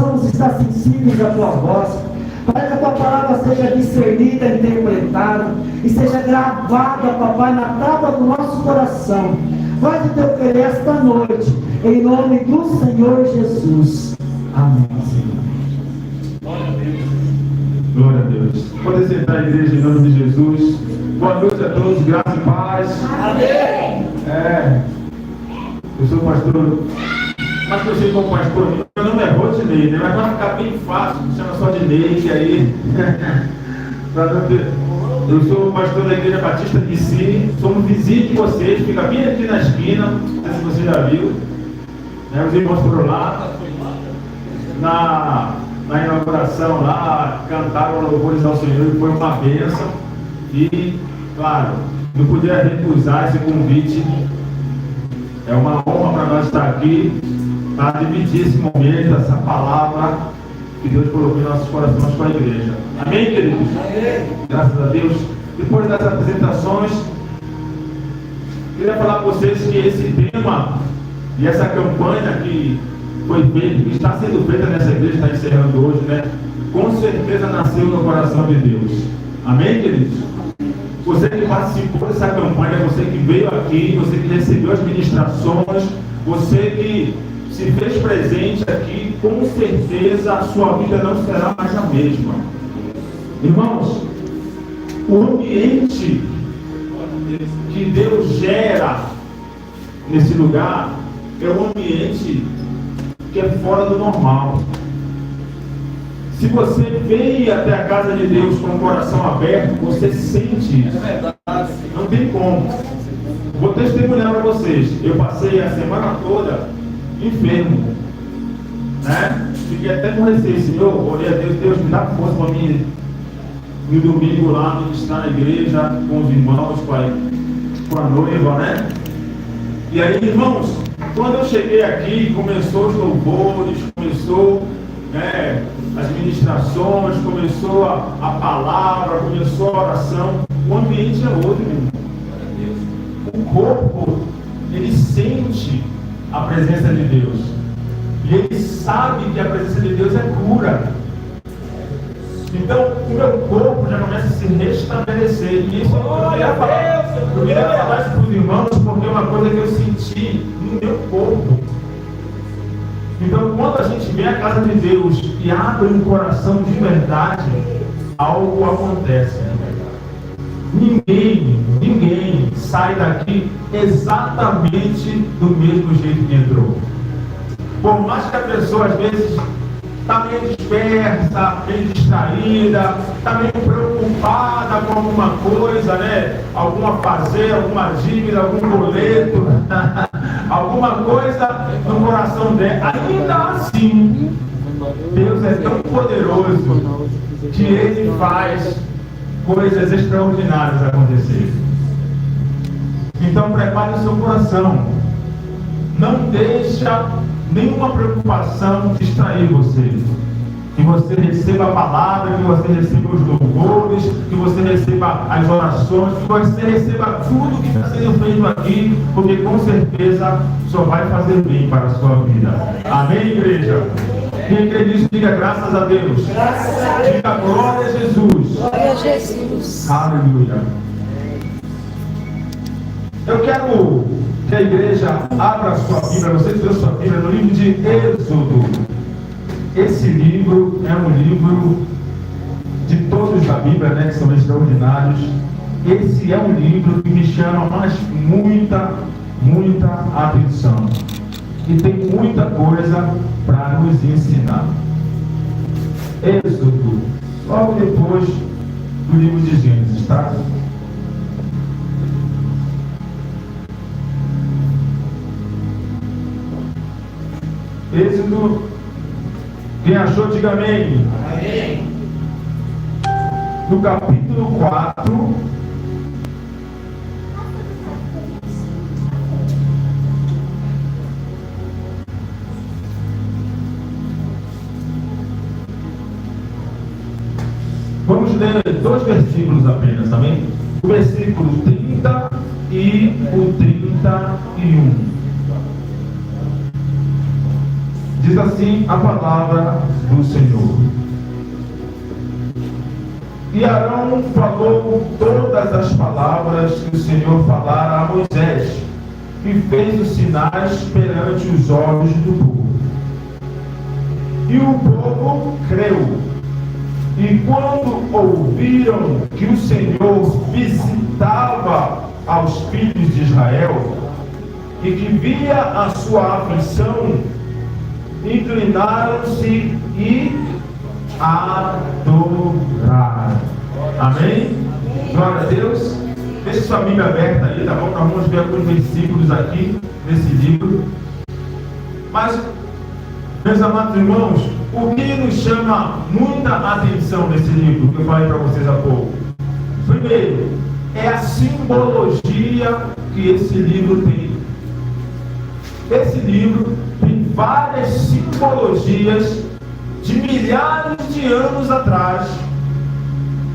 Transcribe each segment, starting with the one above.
possamos estar sensíveis à tua voz. Pai, que a tua palavra seja discernida, interpretada e seja gravada, papai, na tábua do nosso coração. Faz o teu querer esta noite, em nome do Senhor Jesus. Amém, Senhor. Glória a Deus. Pode sentar, igreja, em nome de Jesus. Boa noite a todos, graça e paz. Amém. Eu sou o pastor, mas conhecido como pastor. Meu nome é Rodinei, né? Mas vai ficar bem fácil, me chama só de Ney, que aí. Eu sou o pastor da Igreja Batista de Cine, somos vizinhos de vocês, fica bem aqui na esquina, não sei se você já viu. Né? Os irmãos foram lá, na inauguração lá, cantaram louvores ao Senhor e foi uma bênção. E, claro, não podia recusar esse convite. É uma honra para nós estar aqui, para dividir esse momento, essa palavra que Deus colocou em nossos corações com a igreja. Amém, queridos? Amém. Graças a Deus. Depois das apresentações, queria falar para vocês que esse tema e essa campanha que foi feita, que está sendo feita nessa igreja, está encerrando hoje, né? Com certeza nasceu no coração de Deus. Amém, queridos? Você que participou dessa campanha, você que veio aqui, você que recebeu as ministrações, você que se fez presente aqui, com certeza a sua vida não será mais a mesma. Irmãos, o ambiente que Deus gera nesse lugar é um ambiente que é fora do normal. Se você veio até a casa de Deus com o coração aberto, você sente isso. Não tem como. Vou testemunhar para vocês. Eu passei a semana toda enfermo, né? Fiquei até com receio. Senhor, orei a Deus, Deus me dá força para mim no domingo lá, ministrar na igreja, com os irmãos, com a noiva, né? E aí, irmãos, quando eu cheguei aqui, começou os louvores, começou, né, as ministrações, começou a palavra, começou a oração. O ambiente é outro, irmão. O corpo, ele sente a presença de Deus. E ele sabe que a presença de Deus é cura. Então, o meu corpo já começa a se restabelecer. E isso eu queria falar isso para os irmãos, porque é uma coisa que eu senti no meu corpo. Então, quando a gente vem à casa de Deus e abre um coração de verdade, algo acontece. Ninguém sai daqui exatamente do mesmo jeito que entrou. Por mais que a pessoa às vezes está meio dispersa, meio distraída, está meio preocupada com alguma coisa, né? Alguma fazer, alguma dívida, algum boleto, alguma coisa no coração dela. Ainda assim, Deus é tão poderoso que Ele faz coisas extraordinárias acontecerem. Então prepare o seu coração. Não deixa nenhuma preocupação distrair você. Que você receba a palavra, que você receba os louvores, que você receba as orações, que você receba tudo que está sendo feito aqui, porque com certeza só vai fazer bem para a sua vida. Amém, igreja? Quem crê nisso, diga graças a Deus. Graças a Deus. Diga glória a Jesus. Glória a Jesus. Aleluia. Eu quero que a igreja abra a sua Bíblia, você trouxe sua Bíblia no livro de Êxodo. Esse livro é um livro de todos da Bíblia, né, que são extraordinários. Esse é um livro que me chama mais muita atenção. E tem muita coisa para nos ensinar. Êxodo, logo depois do livro de Gênesis, tá? Êxodo, quem achou, diga amém. Amém. No capítulo 4, vamos ler 2 versículos apenas, amém? O versículo 30 e o 31. Diz assim a palavra do Senhor. E Arão falou todas as palavras que o Senhor falara a Moisés, e fez os sinais perante os olhos do povo. E o povo creu. E quando ouviram que o Senhor visitava aos filhos de Israel, e que via a sua aflição, inclinaram-se e adoraram. Amém? Glória a Deus. Deixe sua Bíblia aberta aí, tá bom? Nós vamos ver alguns versículos aqui nesse livro. Mas, meus amados irmãos, o que nos chama muita atenção nesse livro, que eu falei para vocês há pouco? Primeiro, é a simbologia que esse livro tem. Esse livro tem várias simbologias de milhares de anos atrás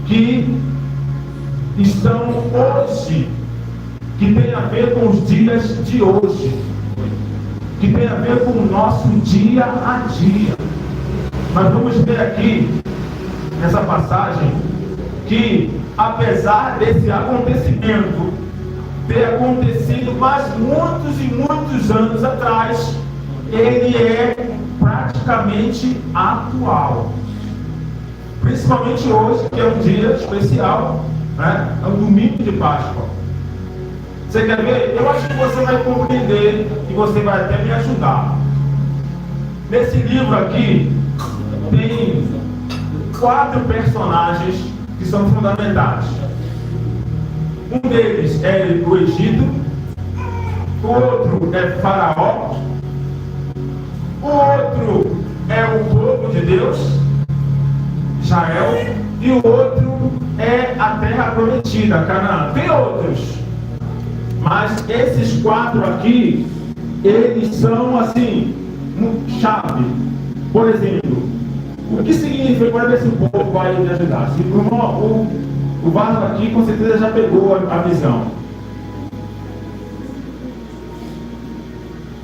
que estão hoje, que tem a ver com os dias de hoje, que tem a ver com o nosso dia a dia. Mas vamos ver aqui nessa passagem que, apesar desse acontecimento ter acontecido mais muitos e muitos anos atrás, ele é praticamente atual. Principalmente hoje, que é um dia especial, né? É o domingo de Páscoa. Você quer ver? Eu acho que você vai compreender e você vai até me ajudar. Nesse livro aqui tem 4 personagens que são fundamentais. Um deles é o Egito, o outro é Faraó, o outro é o povo de Deus, Israel, e o outro é a terra prometida, Canaã. Tem outros, mas esses 4 aqui, eles são assim, chave. Por exemplo, o que significa, para ver se o povo vai me ajudar. Se o vaso aqui com certeza já pegou a visão.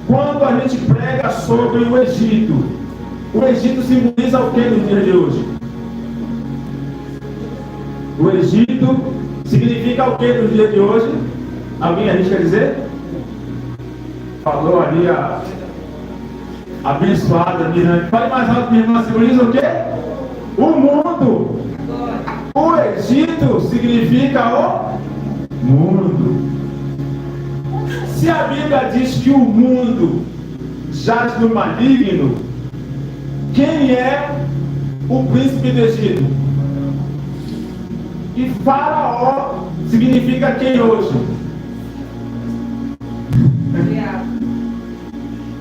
Quando a gente prega sobre o Egito simboliza o que nos dias de hoje? O Egito significa o que nos dias de hoje? Alguém arrisca dizer? Falou ali a abençoada Miranda. Fale mais alto, minha irmã. Simboliza o quê? O mundo. O Egito significa o mundo. Se a Bíblia diz que o mundo jaz no maligno, quem é o príncipe do Egito? E Faraó significa quem hoje?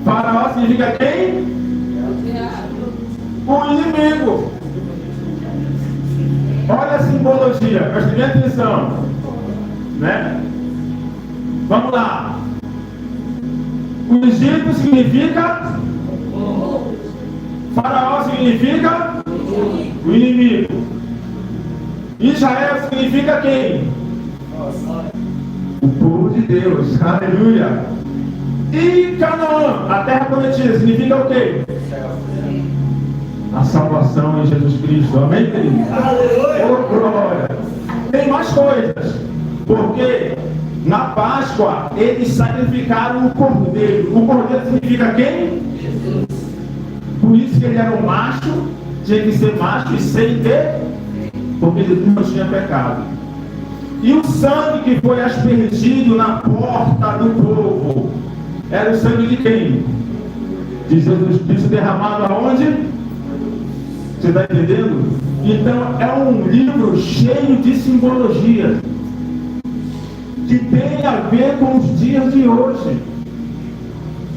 Faraó significa quem? O inimigo. Olha a simbologia, preste atenção, né? Vamos lá. O Egito significa? Faraó significa? O inimigo. Israel significa quem? O povo de Deus, aleluia. E Canaã, a terra prometida, significa o quê? A salvação em Jesus Cristo, amém, querido? Aleluia! Oh, glória! Tem mais coisas, porque na Páscoa eles sacrificaram o cordeiro. O cordeiro significa quem? Jesus. Por isso que ele era um macho, tinha que ser macho e sem ter, porque Jesus não tinha pecado. E o sangue que foi aspergido na porta do povo era o sangue de quem? De Jesus Cristo, derramado aonde? Você está entendendo? Então é um livro cheio de simbologia que tem a ver com os dias de hoje.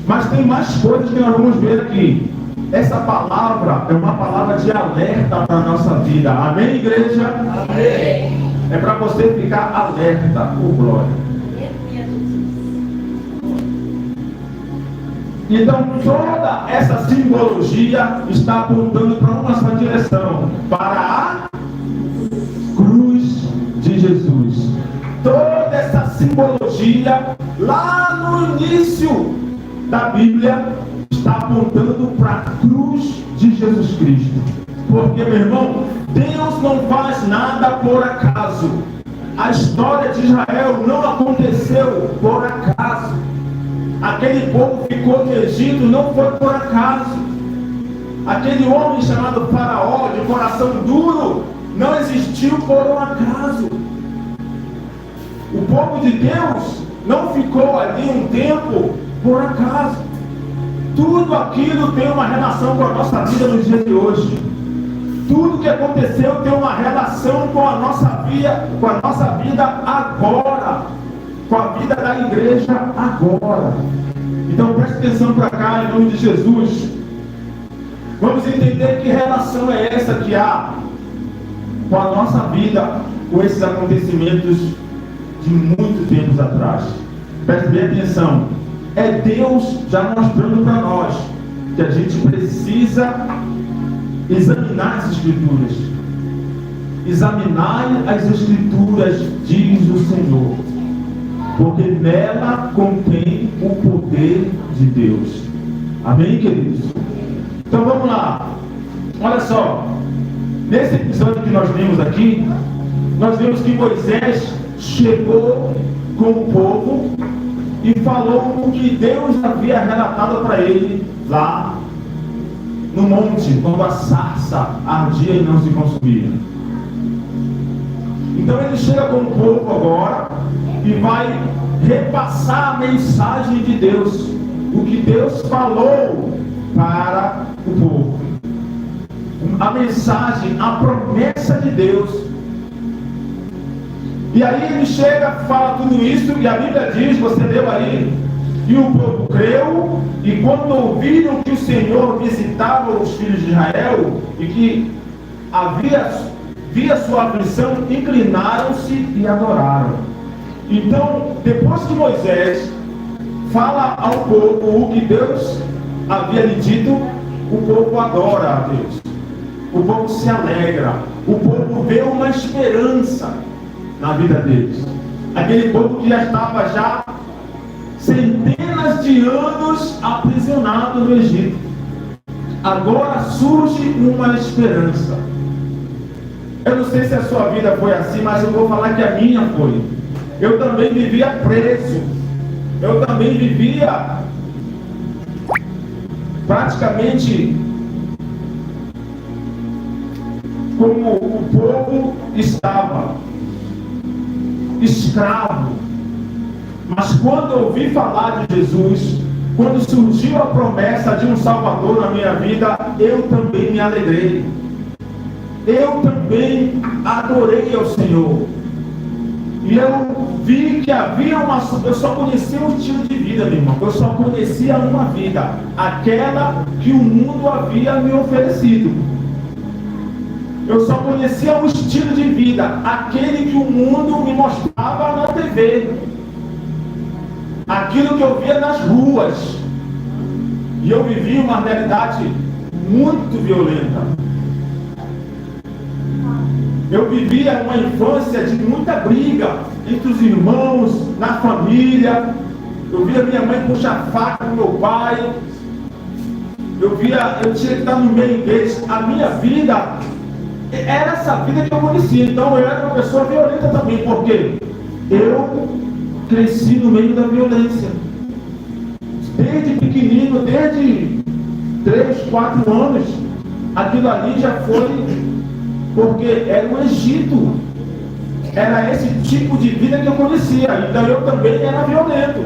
Mas tem mais coisas que nós vamos ver aqui. Essa palavra é uma palavra de alerta para a nossa vida. Amém, igreja? Amém. É para você ficar alerta, por glória. Então toda essa simbologia está apontando para uma só direção, para a cruz de Jesus. Toda essa simbologia lá no início da Bíblia está apontando para a cruz de Jesus Cristo. Porque, meu irmão, Deus não faz nada por acaso. A história de Israel não aconteceu por acaso. Aquele povo ficou no Egito não foi por acaso. Aquele homem chamado Faraó, de coração duro, não existiu por um acaso. O povo de Deus não ficou ali um tempo por acaso. Tudo aquilo tem uma relação com a nossa vida no dia de hoje. Tudo que aconteceu tem uma relação com a nossa vida agora, com a vida da igreja agora. Então preste atenção para cá, em nome de Jesus. Vamos entender que relação é essa que há com a nossa vida, com esses acontecimentos de muito tempos atrás. Preste bem atenção. É Deus já mostrando para nós que a gente precisa examinar as Escrituras. Examinai as Escrituras, diz o Senhor, porque nela contém o poder de Deus. Amém, queridos? Então vamos lá. Olha só. Nesse episódio que nós vimos aqui, nós vimos que Moisés chegou com o povo e falou o que Deus havia relatado para ele lá no monte, quando a sarça ardia e não se consumia. Então ele chega com o povo agora e vai repassar a mensagem de Deus, o que Deus falou para o povo. A mensagem, a promessa de Deus. E aí ele chega, fala tudo isso, e a Bíblia diz, você leu aí, e o povo creu, e quando ouviram que o Senhor visitava os filhos de Israel, e que via sua aflição, inclinaram-se e adoraram. Então, depois que Moisés fala ao povo o que Deus havia lhe dito, o povo adora a Deus. O povo se alegra. O povo vê uma esperança na vida deles. Aquele povo que já estava já centenas de anos aprisionado no Egito. Agora surge uma esperança. Eu não sei se a sua vida foi assim, mas eu vou falar que a minha foi. Eu também vivia preso. Eu também vivia praticamente como o povo estava, escravo. Mas quando eu ouvi falar de Jesus, quando surgiu a promessa de um Salvador na minha vida, eu também me alegrei. Eu também adorei ao Senhor. E eu vi que havia eu só conhecia um estilo de vida, meu irmão. Eu só conhecia uma vida, aquela que o mundo havia me oferecido. Eu só conhecia um estilo de vida, aquele que o mundo me mostrava na TV, aquilo que eu via nas ruas. E eu vivia uma realidade muito violenta. Eu vivia uma infância de muita briga entre os irmãos, na família. Eu via minha mãe puxar faca com meu pai. Eu tinha que estar no meio deles. A minha vida era essa vida que eu conhecia. Então eu era uma pessoa violenta também, porque eu cresci no meio da violência. Desde pequenino, desde 3, 4 anos, aquilo ali já foi, porque era o Egito. Era esse tipo de vida que eu conhecia. Então eu também era violento.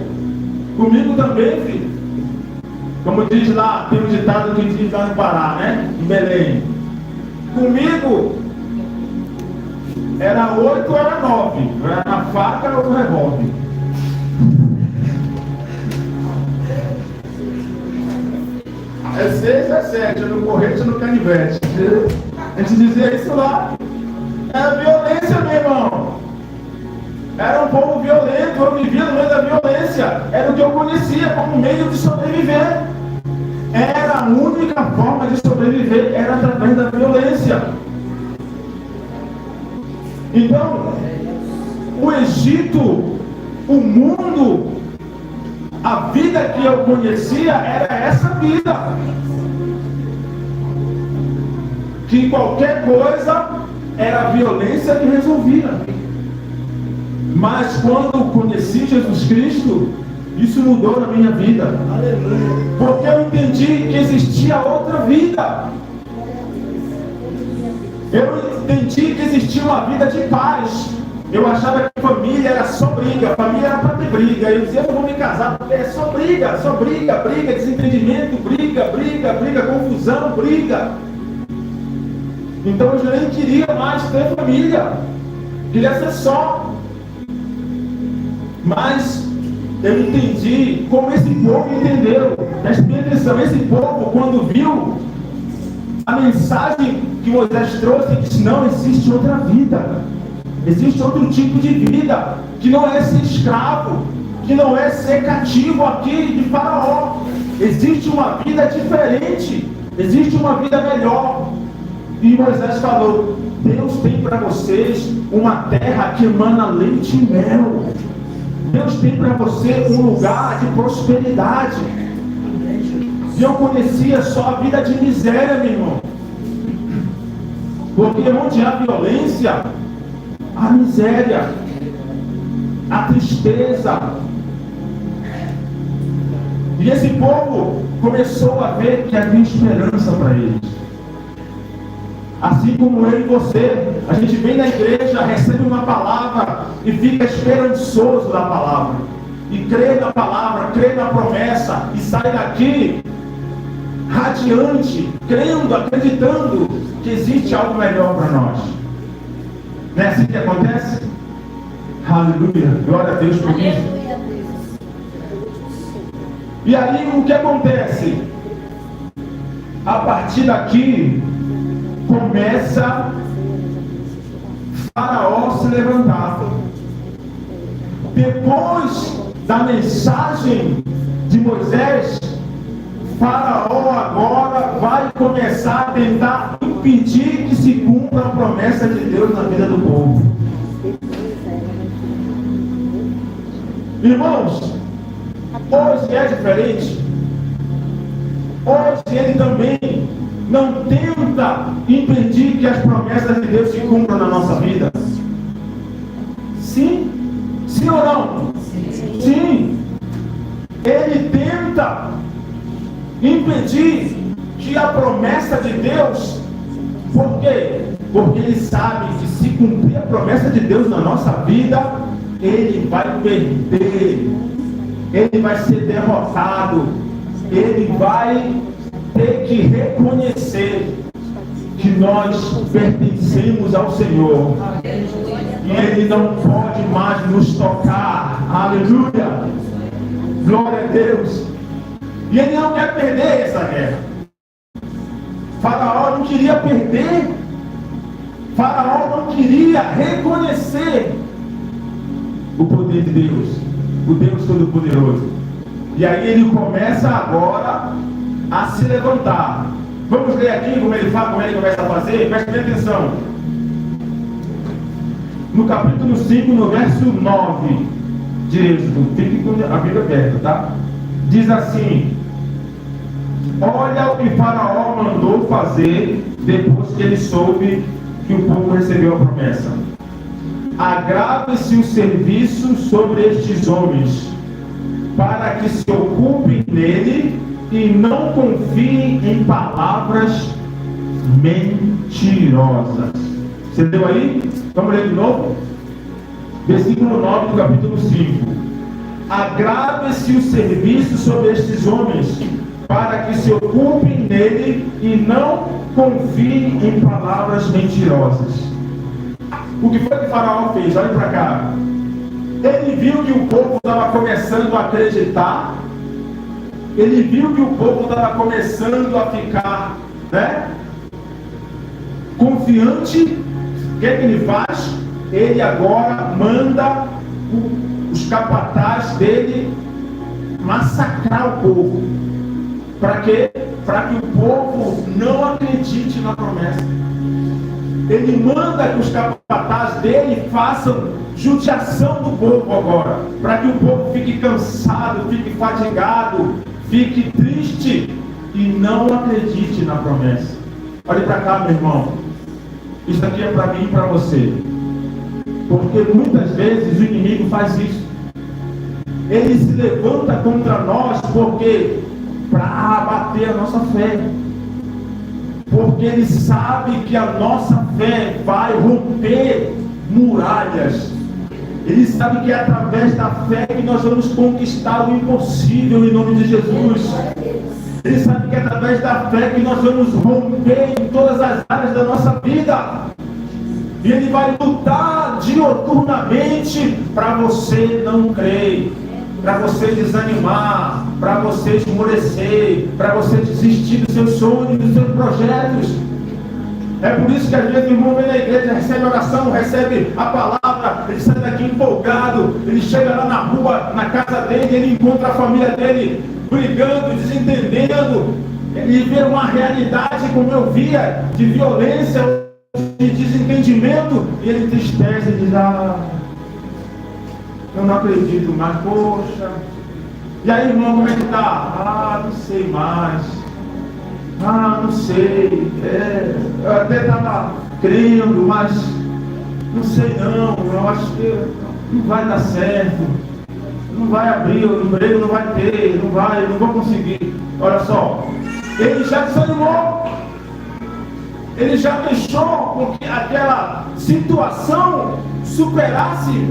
Comigo também, filho. Como diz lá, tem um ditado que diz lá no Pará, né? Em Belém. Comigo era 8 ou era 9. Era na faca ou no revólver. É 6, é 7, no corrente ou no canivete. A gente dizia isso lá. Era violência, meu irmão. Era um povo violento. Eu vivia no meio da violência. Era o que eu conhecia como meio de sobreviver. Era a única forma de sobreviver, era através da violência. Então, o Egito, o mundo, A vida que eu conhecia era essa vida. Que qualquer coisa era a violência que resolvia. Mas quando conheci Jesus Cristo, isso mudou na minha vida. Porque eu entendi que existia outra vida. Eu entendi que existia uma vida de paz. Eu achava que família era só briga, família era para ter briga. Eu dizia, eu não vou me casar porque é só briga, desentendimento, briga, confusão, briga. Então eu já nem queria mais ter família, queria ser só. Mas eu entendi como esse povo entendeu. Preste bem atenção, esse povo, quando viu a mensagem que Moisés trouxe, ele disse, não, existe outra vida. Existe outro tipo de vida, que não é ser escravo, que não é ser cativo aqui de Faraó. Existe uma vida diferente, existe uma vida melhor. E Moisés falou, Deus tem para vocês uma terra que emana leite e mel. Deus tem para você um lugar de prosperidade. E eu conhecia só a vida de miséria, meu irmão. Porque onde há violência, a miséria, a tristeza. E esse povo começou a ver que havia esperança para eles. Assim como eu e você, a gente vem na igreja, recebe uma palavra e fica esperançoso da palavra. E crê na palavra, crê na promessa e sai daqui radiante, crendo, acreditando que existe algo melhor para nós. Não é assim que acontece? Aleluia, glória a Deus por isso. E aí o que acontece? A partir daqui começa Faraó se levantar. Depois da mensagem de Moisés, Faraó agora vai começar a tentar impedir que se cumpra a promessa de Deus na vida do povo. Irmãos, hoje é diferente. Hoje ele também não tenta impedir que as promessas de Deus se cumpram na nossa vida. Sim? Sim ou não? Sim. Ele tenta impedir que a promessa de Deus, por quê? Porque ele sabe que se cumprir a promessa de Deus na nossa vida, ele vai perder, ele vai ser derrotado, ele vai ter que reconhecer que nós pertencemos ao Senhor e ele não pode mais nos tocar. Aleluia, glória a Deus. E ele não quer perder essa guerra. Faraó não queria perder. Faraó não queria reconhecer o poder de Deus, o Deus Todo-Poderoso. E aí ele começa agora a se levantar. Vamos ler aqui como ele fala, como ele começa a fazer? Preste bem atenção. No capítulo 5, no verso 9 de Êxodo, fique com a Bíblia aberta, tá? Diz assim: olha o que Faraó mandou fazer depois que ele soube que o povo recebeu a promessa. Agrave-se o serviço sobre estes homens, para que se ocupem nele e não confiem em palavras mentirosas. Você leu aí? Vamos ler de novo? Versículo 9 do capítulo 5. Agrave-se o serviço sobre estes homens, para que se ocupem nele e não confiem em palavras mentirosas. O que foi que Faraó fez? Olha para cá. Ele viu que o povo estava começando a acreditar. Ele viu que o povo estava começando a ficar, confiante. O que é que ele faz? Ele agora manda os capatazes dele massacrar o povo. Para quê? Para que o povo não acredite na promessa. Ele manda que os capatazes dele façam judiação do povo agora, para que o povo fique cansado, fique fadigado, fique triste e não acredite na promessa. Olhe para cá, meu irmão. Isso aqui é para mim e para você. Porque muitas vezes o inimigo faz isso. Ele se levanta contra nós porque para abater a nossa fé. Porque ele sabe que a nossa fé vai romper muralhas. Ele sabe que é através da fé que nós vamos conquistar o impossível em nome de Jesus. Ele sabe que é através da fé que nós vamos romper em todas as áreas da nossa vida. E ele vai lutar dioturnamente para você não crer, para você desanimar, para você esmorecer, para você desistir dos seus sonhos, dos seus projetos. É por isso que às vezes o irmão vem na igreja, recebe oração, recebe a palavra, ele sai daqui empolgado, ele chega lá na rua, na casa dele, ele encontra a família dele brigando, desentendendo, ele vê uma realidade como eu via, de violência, de desentendimento, e ele entristece e diz: eu não acredito mais, poxa. E aí, irmão, como é que está? Não sei mais. Não sei. Eu até estava crendo, mas não sei não. Eu acho que não vai dar certo. Não vai abrir, o emprego não vai ter, não vou conseguir. Olha só, ele já desanimou. Ele já deixou com que aquela situação superasse,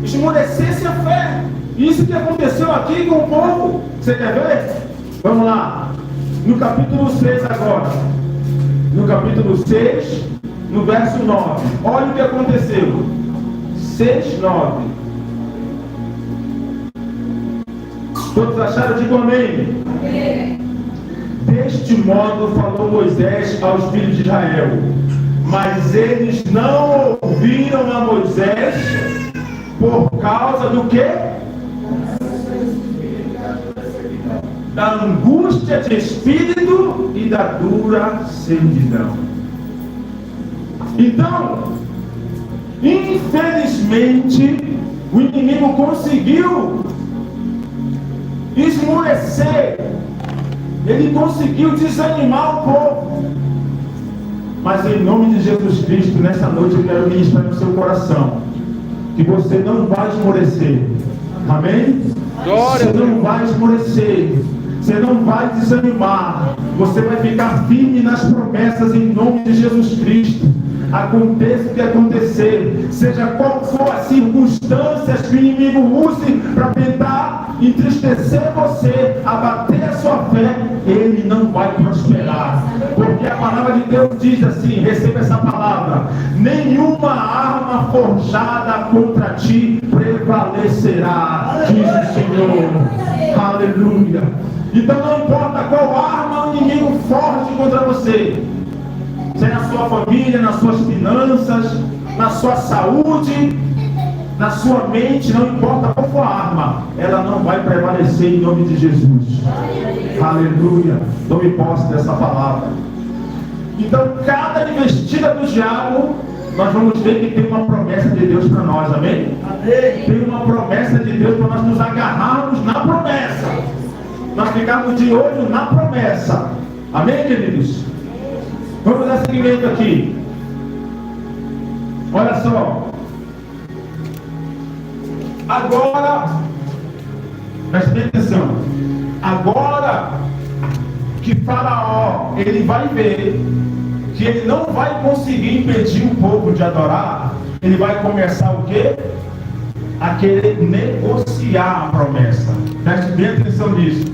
esmorecesse a fé. Isso que aconteceu aqui com o povo. Você quer ver? Vamos lá. No capítulo 6 agora. No capítulo 6, no verso 9. Olha o que aconteceu. 6, 9. Todos acharam? Digam amém. Amém. Deste modo falou Moisés aos filhos de Israel. Mas eles não ouviram a Moisés por causa do quê? Da angústia de espírito e da dura servidão. Então, infelizmente, o inimigo conseguiu esmorecer, ele conseguiu desanimar o povo. Mas em nome de Jesus Cristo, nessa noite eu quero ministrar no seu coração que você não vai esmorecer. Amém? Glória. Você não vai esmorecer. Você não vai desanimar. Você vai ficar firme nas promessas em nome de Jesus Cristo. Aconteça o que acontecer, seja qual for as circunstâncias que o inimigo use para tentar entristecer você, abater a sua fé, ele não vai prosperar. Porque a palavra de Deus diz assim, receba essa palavra: nenhuma arma forjada contra ti prevalecerá, diz o Senhor. Aleluia. Então não importa qual arma o inimigo forge contra você, seja na sua família, nas suas finanças, na sua saúde, na sua mente, não importa qual for a arma, ela não vai prevalecer em nome de Jesus. Aleluia. Tome posse dessa palavra. Então, cada investida do diabo, nós vamos ver que tem uma promessa de Deus para nós, amém? Tem uma promessa de Deus para nós nos agarrarmos na promessa, nós ficarmos de olho na promessa, amém, queridos? Vamos dar seguimento aqui. Olha só. Agora, preste atenção. Agora que Faraó, ele vai ver que ele não vai conseguir impedir o povo de adorar, ele vai começar o quê? A querer negociar a promessa. Preste bem atenção nisso.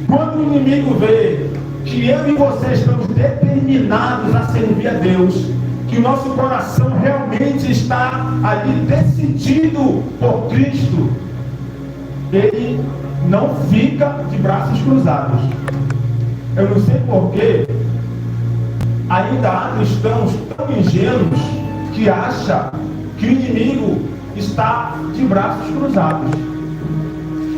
Quando o inimigo vê que eu e você estamos determinados a servir a Deus, que o nosso coração realmente está ali decidido por Cristo, ele não fica de braços cruzados. Eu não sei porquê, ainda há cristãos tão ingênuos que acham que o inimigo está de braços cruzados.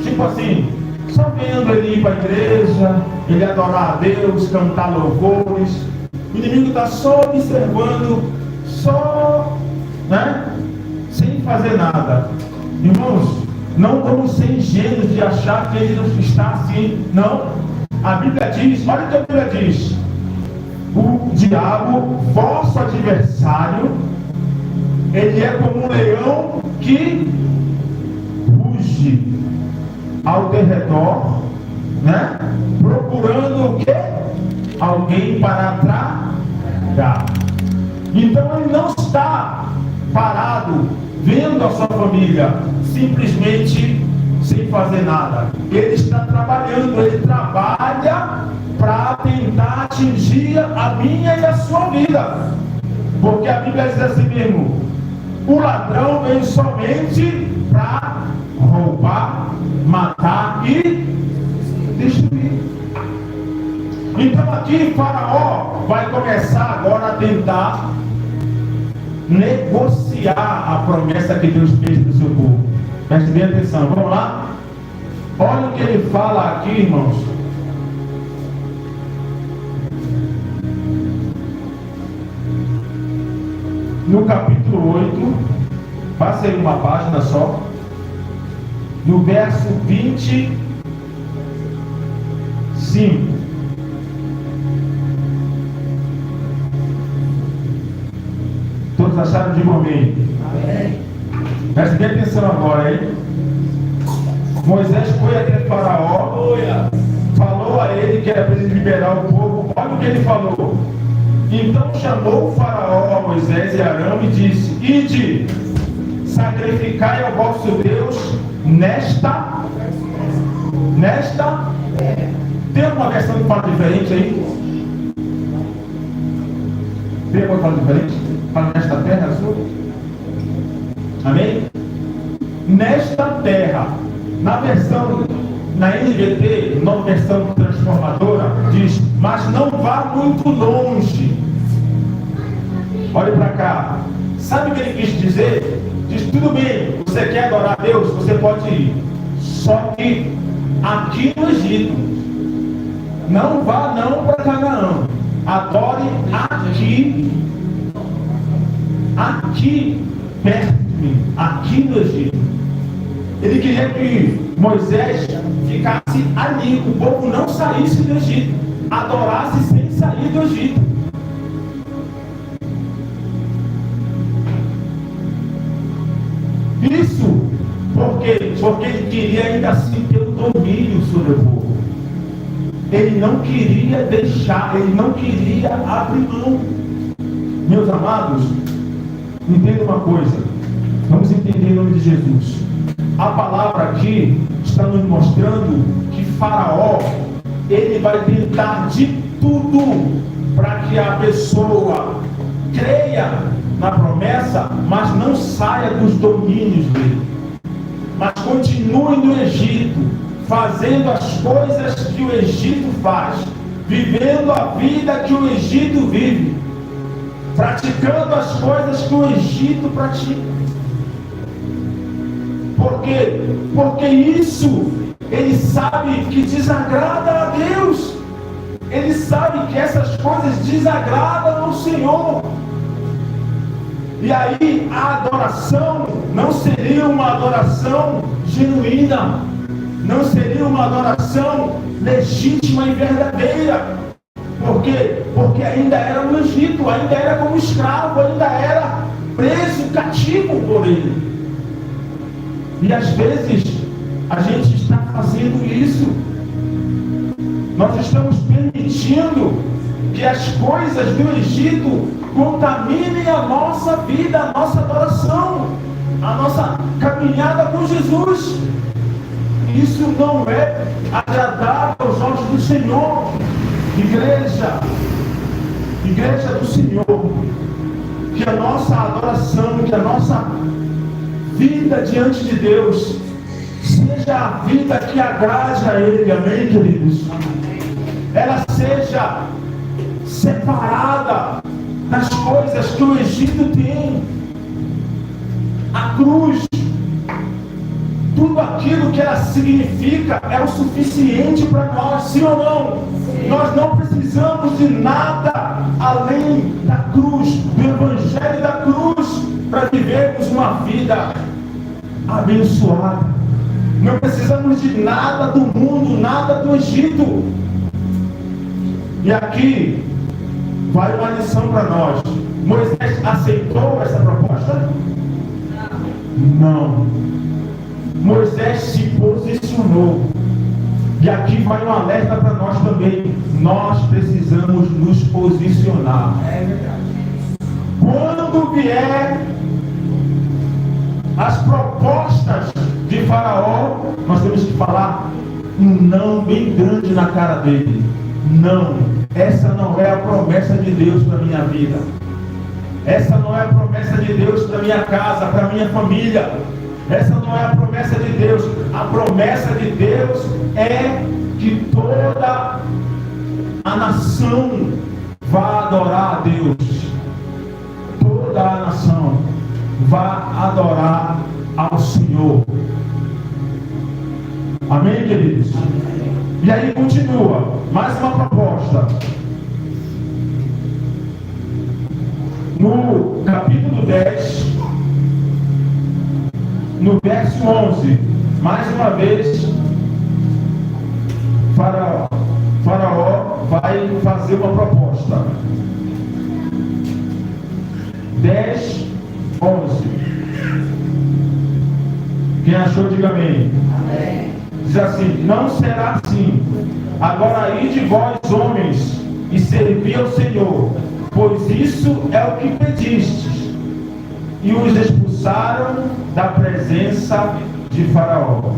Tipo assim, só vendo ele ir para a igreja, ele adorar a Deus, cantar louvores, O inimigo está só observando, só, né? Sem fazer nada. Irmãos, não vamos ser ingênuos de achar que ele não está assim. Não. A Bíblia diz, olha o que a Bíblia diz. O diabo, vosso adversário, ele é como um leão que ruge ao derredor, né? Procurando o quê? Alguém para tragar. Então ele não está parado vendo a sua família simplesmente sem fazer nada. Ele está trabalhando, ele trabalha para tentar atingir a minha e a sua vida. Porque a Bíblia diz assim mesmo: o ladrão vem somente para roubar, matar e destruir. Então aqui Faraó vai começar agora a tentar negociar a promessa que Deus fez para o seu povo. Preste bem atenção, vamos lá? Olha o que ele fala aqui, irmãos. No capítulo 8, passa aí uma página só, no verso 25. Todos acharam? Digam amém. Preste bem atenção agora, hein? Moisés foi até Faraó, falou a ele que era para ele liberar o povo. Olha o que ele falou. Então chamou o Faraó a Moisés e Arão e disse: ide, sacrificai ao vosso Deus nesta. Tem uma versão que fala diferente aí? Tem alguma que fala diferente? Fala nesta terra azul? Amém? Nesta terra. Na versão, na NVT, nova versão transformadora, diz: mas não vá muito longe. Olhe para cá. Sabe o que ele quis dizer? Diz: tudo bem, você quer adorar a Deus, você pode ir. Só que aqui no Egito, não vá não para Canaã. Adore aqui perto de mim, aqui no Egito. Ele queria que Moisés ficasse ali, o povo não saísse do Egito, adorasse sem sair do Egito. Isso porque ele queria ainda assim ter o domínio sobre o povo. Ele não queria deixar, ele não queria abrir mão. Meus amados, entenda uma coisa, vamos entender em nome de Jesus. A palavra aqui está nos mostrando que Faraó, ele vai tentar de tudo para que a pessoa creia na promessa, mas não saia dos domínios dele, mas continue no Egito, fazendo as coisas que o Egito faz, vivendo a vida que o Egito vive, praticando as coisas que o Egito pratica. Por quê? Porque isso ele sabe que desagrada a Deus. Ele sabe que essas coisas desagradam ao Senhor. E aí a adoração não seria uma adoração genuína, não seria uma adoração legítima e verdadeira. Por quê? Porque ainda era no Egito, ainda era como escravo, ainda era preso, cativo por ele. E às vezes a gente está fazendo isso. Nós estamos permitindo que as coisas do Egito contaminem a nossa vida, a nossa adoração, a nossa caminhada com Jesus. Isso não é agradável aos olhos do Senhor. Igreja do Senhor, que a nossa adoração, que a nossa vida diante de Deus seja a vida que agrade a Ele, amém, queridos? Ela seja separada das coisas que o Egito tem. A cruz, tudo aquilo que ela significa é o suficiente para nós, sim ou não? Sim. Nós não precisamos de nada além vida abençoada. Não precisamos de nada do mundo, nada do Egito. E aqui vai uma lição para nós. Moisés aceitou essa proposta? Não. Moisés se posicionou. E aqui vai um alerta para nós também. Nós precisamos nos posicionar. É verdade. Quando vier as propostas de Faraó, nós temos que falar um não bem grande na cara dele. Não, essa não é a promessa de Deus para a minha vida. Essa não é a promessa de Deus para a minha casa, para a minha família. Essa não é a promessa de Deus. A promessa de Deus é que toda a nação vá adorar a Deus. Toda a nação vá adorar ao Senhor. Amém, queridos? E aí continua, mais uma proposta. No capítulo 10, no verso 11, mais uma vez, Faraó vai fazer uma proposta. 10, 11. Quem achou, diga amém. Amém. Diz assim: não será assim. Agora ide vós, homens, e servi ao Senhor, pois isso é o que pedistes. E os expulsaram da presença de Faraó.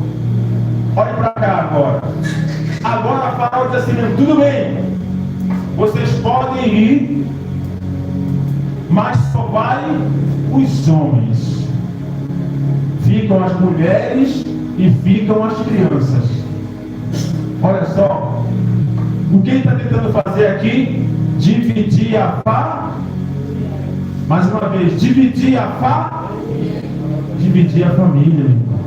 Olhe para cá agora. Agora Faraó diz assim: tudo bem, vocês podem ir, mas só vai os homens. Ficam as mulheres e ficam as crianças. Olha só, o que ele está tentando fazer aqui? Dividir a mais uma vez, dividir a dividir a família, meu irmão.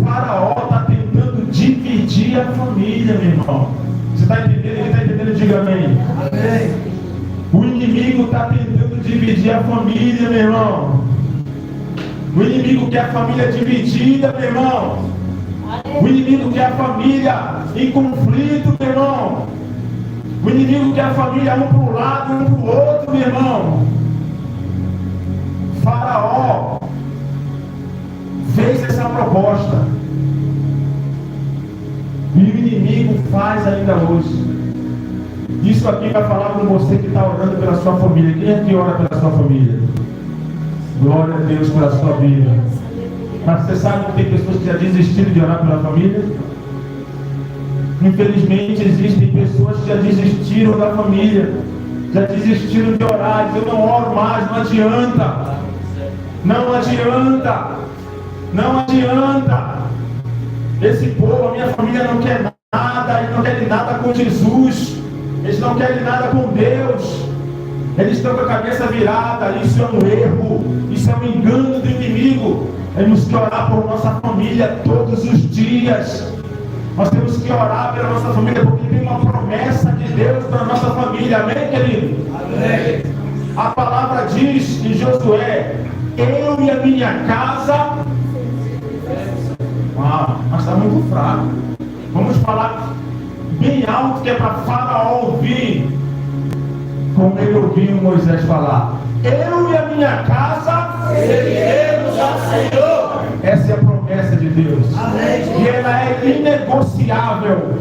Faraó está tentando dividir a família, meu irmão. Você está entendendo? Ele está entendendo? Diga amém. Amém. O inimigo está tentando dividir a família, meu irmão. O inimigo quer a família dividida, meu irmão. O inimigo quer a família em conflito, meu irmão. O inimigo quer a família um para um lado, um para o outro, meu irmão. Faraó fez essa proposta. E o inimigo faz ainda hoje. Isso aqui vai falar com você que está orando pela sua família. Quem é que ora pela sua família? Glória a Deus pela sua vida. Mas você sabe que tem pessoas que já desistiram de orar pela família? Infelizmente existem pessoas que já desistiram da família, já desistiram de orar. Eu não oro mais, não adianta. Não adianta. Não adianta. Esse povo, a minha família não quer nada, eles não querem nada com Jesus, eles não querem nada com Deus, eles estão com a cabeça virada. Isso é um erro, isso é um engano do inimigo. Temos que orar por nossa família todos os dias. Nós temos que orar pela nossa família, porque tem uma promessa de Deus para a nossa família. Amém, querido? Amém. A palavra diz em Josué: eu e a minha casa. Mas está muito fraco. Vamos falar bem alto, que é para Faraó ouvir, como ele ouviu Moisés falar: eu e a minha casa serviremos ao Senhor. Essa é a promessa de Deus. Amém. E ela é inegociável.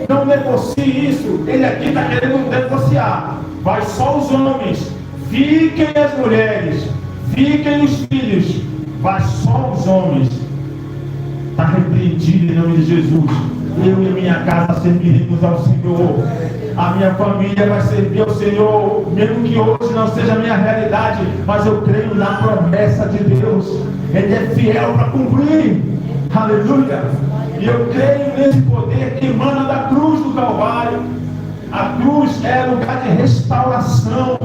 Não negocie isso. Ele aqui está querendo negociar. Vai só os homens, fiquem as mulheres, fiquem os filhos. Vai só os homens. Está repreendido em nome de Jesus. Eu e minha casa serviremos ao Senhor. A minha família vai servir ao Senhor, mesmo que hoje não seja a minha realidade, mas eu creio na promessa de Deus. Ele é fiel para cumprir. Aleluia. E eu creio nesse poder que emana da cruz do Calvário. A cruz é lugar de restauração.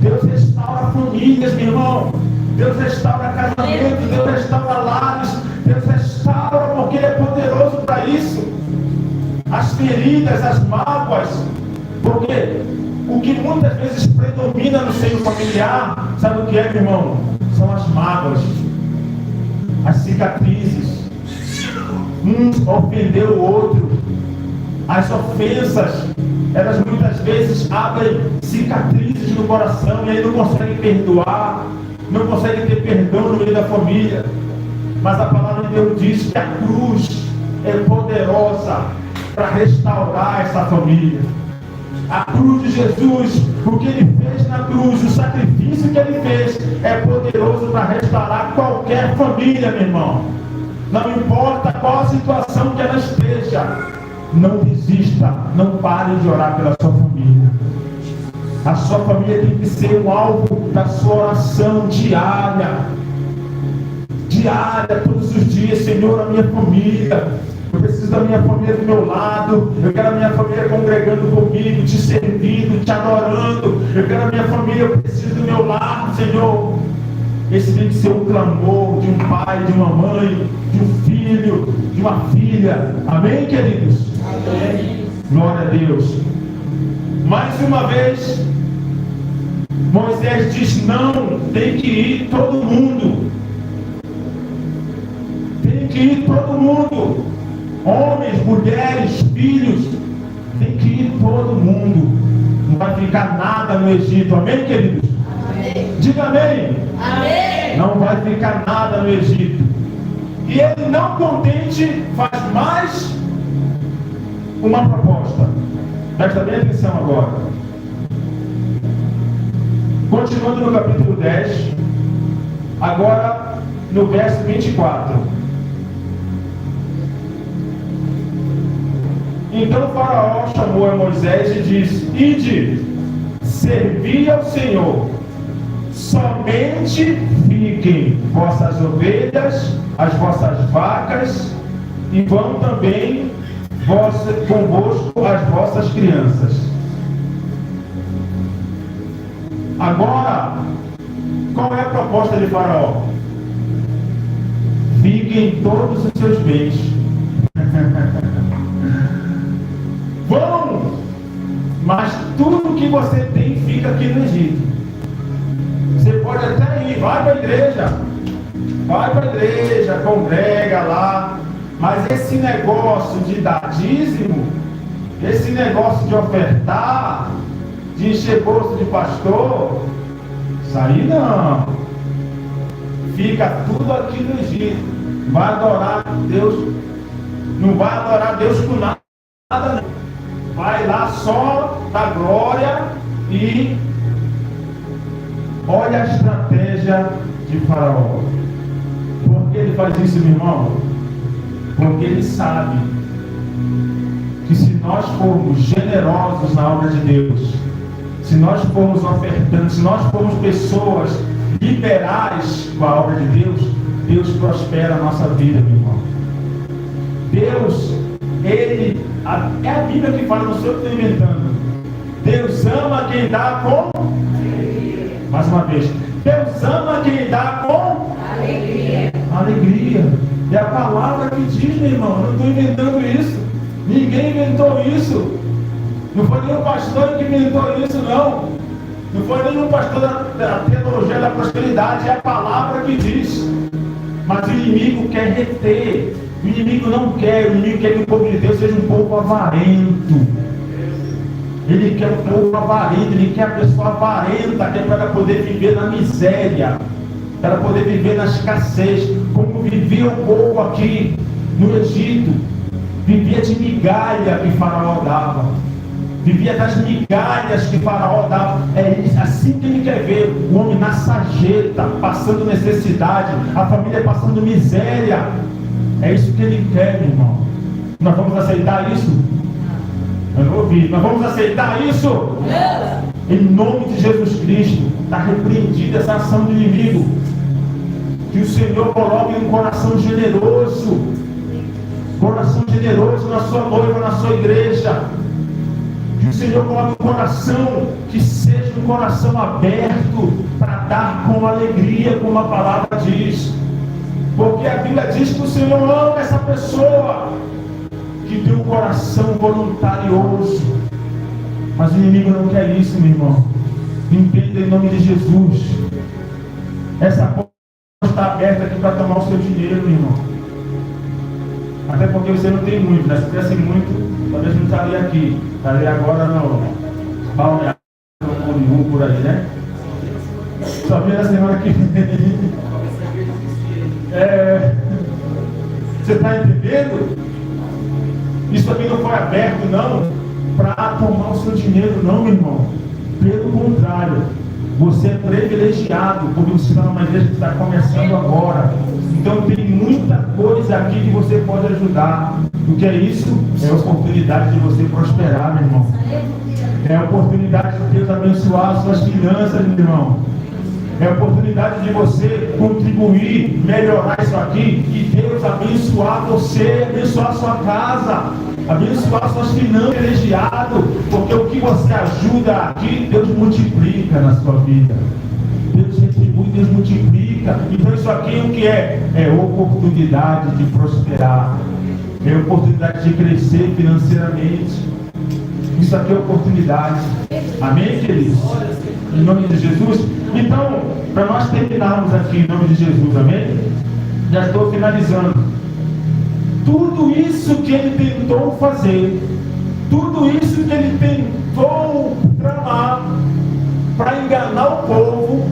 Deus restaura famílias, meu irmão. Deus restaura casamentos, Deus restaura lares, Deus restaura porque Ele é poderoso para isso. As feridas, as mágoas, porque O que muitas vezes predomina no seio familiar, sabe o que é, meu irmão? São as mágoas, as cicatrizes. Um ofendeu o outro. As ofensas, elas muitas vezes abrem cicatrizes no coração e aí não conseguem perdoar, não conseguem ter perdão no meio da família. Mas a palavra de Deus diz que a cruz é poderosa para restaurar essa família. A cruz de Jesus, o que Ele fez na cruz, o sacrifício que Ele fez, é poderoso para restaurar qualquer família, meu irmão. Não importa qual a situação que ela esteja, não desista, não pare de orar pela sua família. A sua família tem que ser um alvo da sua oração diária. Diária, todos os dias. Senhor, a minha família, eu preciso da minha família do meu lado. Eu quero a minha família congregando comigo, te servindo, te adorando. Eu quero a minha família, eu preciso do meu lado, Senhor. Esse tem que ser um clamor de um pai, de uma mãe, de um filho, de uma filha. Amém, queridos? Amém. Glória a Deus. Mais uma vez, Moisés diz: não, tem que ir todo mundo. Tem que ir todo mundo. Homens, mulheres, filhos. Tem que ir todo mundo. Não vai ficar nada no Egito. Amém, queridos? Amém. Diga amém. Amém. Não vai ficar nada no Egito. E ele, não contente, faz mais uma proposta. Presta bem atenção agora. Continuando no capítulo 10, agora no verso 24. Então o faraó chamou a Moisés e disse: ide, servi ao Senhor, somente fiquem vossas ovelhas, as vossas vacas, e vão também convosco as vossas crianças. Agora, qual é a proposta de Faraó? Fiquem todos os seus bens. Vão, mas tudo que você tem fica aqui no Egito. Você pode até ir, vai para a igreja, congrega lá, mas esse negócio de dar dízimo, esse negócio de ofertar, de encher bolso de pastor, isso aí não. Fica tudo aqui no Egito. Vai adorar Deus, não vai adorar Deus com nada, não. Vai lá só da glória. E olha a estratégia de Faraó. Por que ele faz isso, meu irmão? Porque ele sabe que se nós formos generosos na obra de Deus, se nós formos ofertantes, se nós formos pessoas liberais com a obra de Deus, Deus prospera a nossa vida, meu irmão. Deus, é a Bíblia que fala, não sei o que estou inventando. Deus ama quem dá com alegria. Mais uma vez, Deus ama quem dá com alegria. É a palavra que diz, meu irmão. Eu não estou inventando isso. Ninguém inventou isso. Não foi nenhum pastor que inventou isso, não. Não foi nenhum pastor da teologia da prosperidade. É a palavra que diz. Mas o inimigo quer reter. O inimigo não quer. O inimigo quer que o povo de Deus seja um povo avarento. Ele quer um povo avarento. Ele quer a pessoa avarenta, que é para poder viver na miséria, para poder viver na escassez, como vivia o povo aqui no Egito. Vivia de migalha que Faraó dava. Vivia das migalhas que Faraó dava. É assim que ele quer ver o homem na sarjeta, passando necessidade, a família passando miséria. É isso que ele quer, meu irmão. Nós vamos aceitar isso? Eu não ouvi. Nós vamos aceitar isso? Em nome de Jesus Cristo. Está repreendida essa ação do inimigo. Que o Senhor coloque um coração generoso. Coração generoso na sua noiva, na sua igreja. Que o Senhor coloque um coração que seja um coração aberto para dar com alegria, como a palavra diz. Porque a Bíblia diz que o Senhor ama essa pessoa que tem um coração voluntarioso, Mas o inimigo não quer isso, meu irmão. Entenda em nome de Jesus. Essa porta está aberta aqui para tomar o seu dinheiro, meu irmão. Até porque você não tem muito, né? Se tivesse muito, talvez não estaria aqui. Estaria agora no balneário, no por aí, né? Só vem na semana que vem. Você está entendendo? Isso aqui não foi aberto, não, para tomar o seu dinheiro, não, meu irmão. Pelo contrário, você é privilegiado, porque você está numa igreja que está começando agora. Então tem muita coisa aqui que você pode ajudar. O que é isso? É a oportunidade de você prosperar, meu irmão. É a oportunidade de Deus abençoar as suas finanças, meu irmão. É a oportunidade de você contribuir, melhorar isso aqui e Deus abençoar você, abençoar a sua casa, abençoar suas finanças, privilegiado, porque o que você ajuda aqui, Deus multiplica na sua vida. Deus retribui, Deus multiplica. Então isso aqui o que é? É oportunidade de prosperar. É oportunidade de crescer financeiramente. Isso aqui é oportunidade. Amém, queridos? Em nome de Jesus. Então, para nós terminarmos aqui em nome de Jesus, amém? Já estou finalizando. Tudo isso que ele tentou fazer, tudo isso que ele tentou tramar para enganar o povo,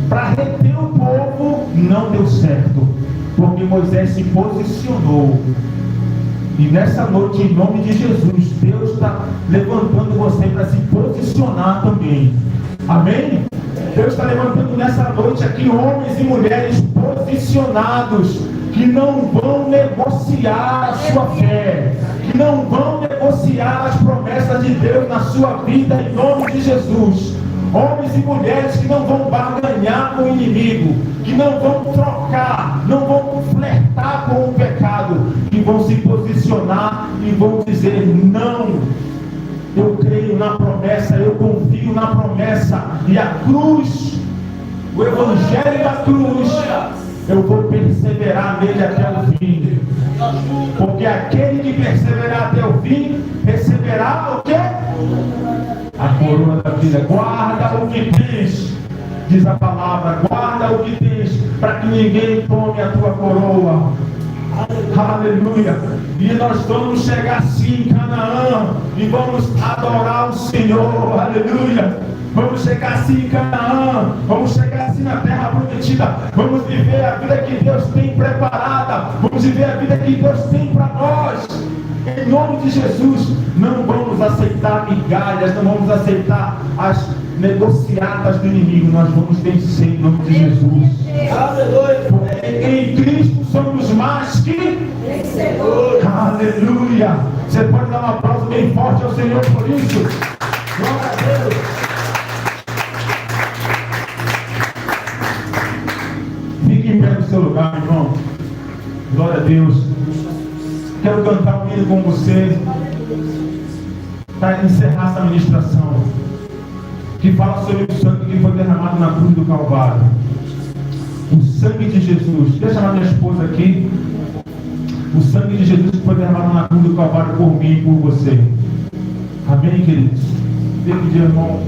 para reter o povo, não deu certo, porque Moisés se posicionou. E nessa noite, em nome de Jesus, Deus está levantando você para se posicionar também. Amém? Deus está levantando nessa noite aqui homens e mulheres posicionados, que não vão negociar a sua fé, que não vão negociar as promessas de Deus na sua vida, em nome de Jesus. Homens e mulheres que não vão barganhar com o inimigo, que não vão trocar, não vão flertar com o pecado, que vão se posicionar e vão dizer: não, eu creio na promessa, eu confio na promessa, e a cruz, o evangelho da cruz, eu vou perseverar nele até o fim, porque aquele que perseverar até o fim, receberá o quê? A coroa da vida. Guarda o que tens, diz a palavra, guarda o que tens, para que ninguém tome a tua coroa. Aleluia. E nós vamos chegar assim em Canaã e vamos adorar o Senhor. Aleluia. Vamos chegar assim em Canaã, vamos chegar assim na terra prometida, vamos viver a vida que Deus tem preparada, vamos viver a vida que Deus tem para nós. Em nome de Jesus, não vamos aceitar migalhas, não vamos aceitar as negociatas do inimigo, nós vamos vencer em nome de Jesus. Aleluia. Em Cristo somos mais que vencedores. Aleluia. Você pode dar um aplauso bem forte ao Senhor por isso. Glória a Deus. Fique em pé no seu lugar, meu irmão. Glória a Deus. Quero cantar um hino com você para encerrar essa ministração, que fala sobre o sangue que foi derramado na cruz do Calvário. O sangue de Jesus. Deixa eu chamar minha esposa aqui. O sangue de Jesus que foi derramado na cruz do Calvário por mim e por você. Amém, queridos? Vem pedir, irmão.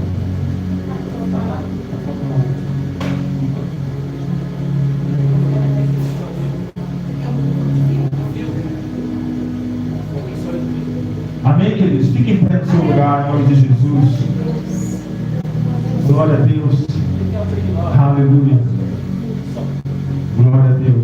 Amém, queridos? Fiquem em pé no seu lugar, em nome de Jesus. Glória a Deus. Aleluia. Glória a Deus.